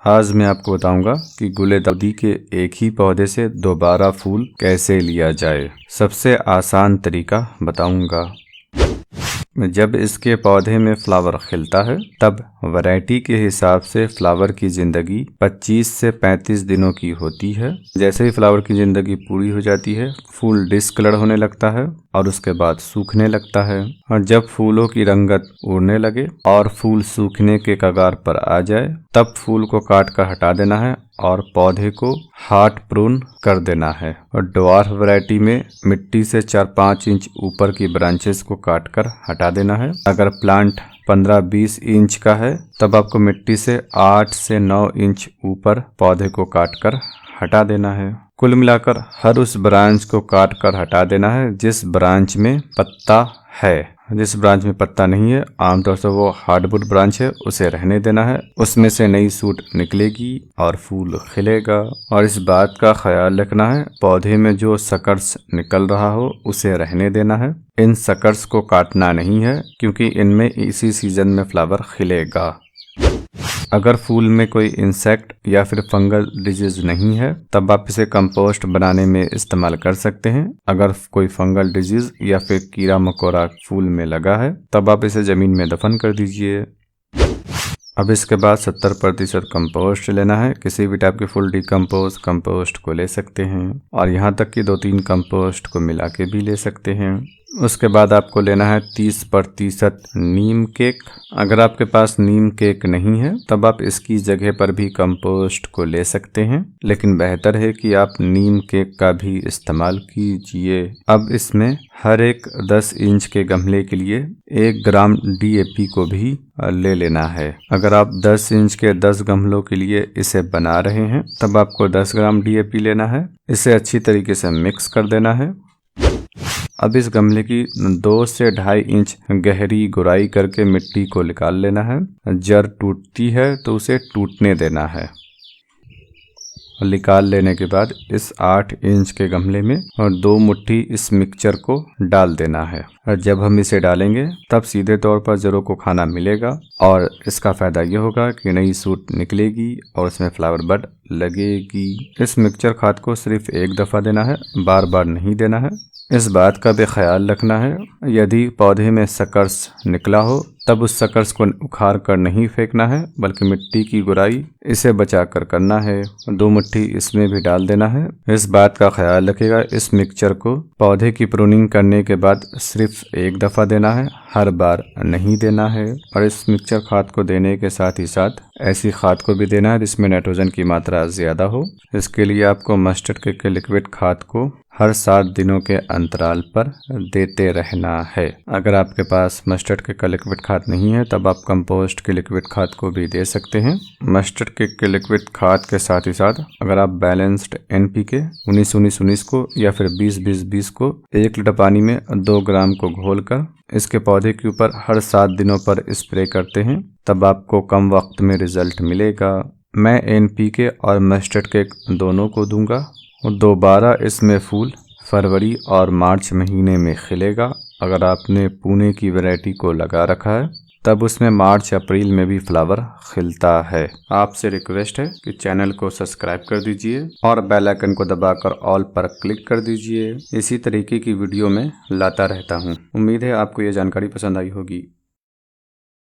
आज मैं आपको बताऊंगा कि गुलदाउदी के एक ही पौधे से दोबारा फूल कैसे लिया जाए। सबसे आसान तरीका बताऊंगा। जब इसके पौधे में फ्लावर खिलता है तब वैरायटी के हिसाब से फ्लावर की ज़िंदगी 25 से 35 दिनों की होती है। जैसे ही फ्लावर की ज़िंदगी पूरी हो जाती है फूल डिस्कलर होने लगता है और उसके बाद सूखने लगता है। और जब फूलों की रंगत उड़ने लगे और फूल सूखने के कगार पर आ जाए तब फूल को काट कर हटा देना है और पौधे को हार्ड प्रून कर देना है। और ड्वार्फ वैरायटी में मिट्टी से 4-5 इंच ऊपर की ब्रांचेस को काट कर हटा देना है। अगर प्लांट 15-20 इंच का है तब आपको मिट्टी से 8 से 9 इंच ऊपर पौधे को काट कर हटा देना है। कुल मिलाकर हर उस ब्रांच को काट कर हटा देना है जिस ब्रांच में पत्ता है। जिस ब्रांच में पत्ता नहीं है आमतौर से वो हार्डवुड ब्रांच है, उसे रहने देना है। उसमें से नई सूट निकलेगी और फूल खिलेगा। और इस बात का ख्याल रखना है पौधे में जो सकर्स निकल रहा हो उसे रहने देना है। इन सकर्स को काटना नहीं है क्योंकि इनमें इसी सीजन में फ्लावर खिलेगा। अगर फूल में कोई इंसेक्ट या फिर फंगल डिजीज नहीं है तब आप इसे कंपोस्ट बनाने में इस्तेमाल कर सकते हैं। अगर कोई फंगल डिजीज या फिर कीड़ा मकोड़ा फूल में लगा है तब आप इसे जमीन में दफन कर दीजिए। अब इसके बाद 70% कंपोस्ट लेना है। किसी भी टाइप के फुल डिकम्पोज कंपोस्ट को ले सकते हैं और यहाँ तक कि 2-3 कंपोस्ट को मिला के भी ले सकते हैं। उसके बाद आपको लेना है 30% नीम केक। अगर आपके पास नीम केक नहीं है तब आप इसकी जगह पर भी कंपोस्ट को ले सकते हैं, लेकिन बेहतर है कि आप नीम केक का भी इस्तेमाल कीजिए। अब इसमें हर एक 10 इंच के गमले के लिए 1 ग्राम DAP को भी ले लेना है। अगर आप 10 इंच के 10 गमलों के लिए इसे बना रहे हैं तब आपको 10 ग्राम DAP लेना है। इसे अच्छी तरीके से मिक्स कर देना है। अब इस गमले की 2 से 2.5 इंच गहरी गुड़ाई करके मिट्टी को निकाल लेना है। जड़ टूटती है तो उसे टूटने देना है। निकाल लेने के बाद इस 8 इंच के गमले में और 2 मुट्ठी इस मिक्सचर को डाल देना है। और जब हम इसे डालेंगे तब सीधे तौर पर जड़ों को खाना मिलेगा और इसका फायदा ये होगा कि नई सूट निकलेगी और उसमें फ्लावर बड लगेगी। इस मिक्सचर खाद को सिर्फ एक दफ़ा देना है, बार बार नहीं देना है। इस बात का भी ख्याल रखना है यदि पौधे में सकर्स निकला हो तब उस सकर्स को उखाड़ कर नहीं फेंकना है बल्कि मिट्टी की गुड़ाई इसे बचा कर करना है। 2 मुट्ठी इसमें भी डाल देना है। इस बात का ख्याल रखिएगा इस मिक्सचर को पौधे की प्रूनिंग करने के बाद सिर्फ एक दफ़ा देना है, हर बार नहीं देना है। और इस मिक्सचर खाद को देने के साथ ही साथ ऐसी खाद को भी देना है जिसमें नाइट्रोजन की मात्रा ज़्यादा हो। इसके लिए आपको मस्टर्ड के लिक्विड खाद को हर 7 दिनों के अंतराल पर देते रहना है। अगर आपके पास मस्टर्ड के लिक्विड खाद नहीं है तब आप कंपोस्ट के लिक्विड खाद को भी दे सकते हैं। मस्टर्ड के लिक्विड खाद के साथ ही साथ अगर आप बैलेंस्ड NPK 19-19-19 को या फिर 20-20-20 को 1 लीटर पानी में 2 ग्राम को घोलकर इसके पौधे के ऊपर हर 7 दिनों पर स्प्रे करते हैं तब आपको कम वक्त में रिजल्ट मिलेगा। मैं NPK और मस्टर्ड के दोनों को दूंगा और दोबारा इसमें फूल फरवरी और मार्च महीने में खिलेगा। अगर आपने पुणे की वैरायटी को लगा रखा है तब उसमें मार्च अप्रैल में भी फ्लावर खिलता है। आपसे रिक्वेस्ट है कि चैनल को सब्सक्राइब कर दीजिए और बेल आइकन को दबाकर ऑल पर क्लिक कर दीजिए। इसी तरीके की वीडियो में लाता रहता हूँ। उम्मीद है आपको ये जानकारी पसंद आई होगी।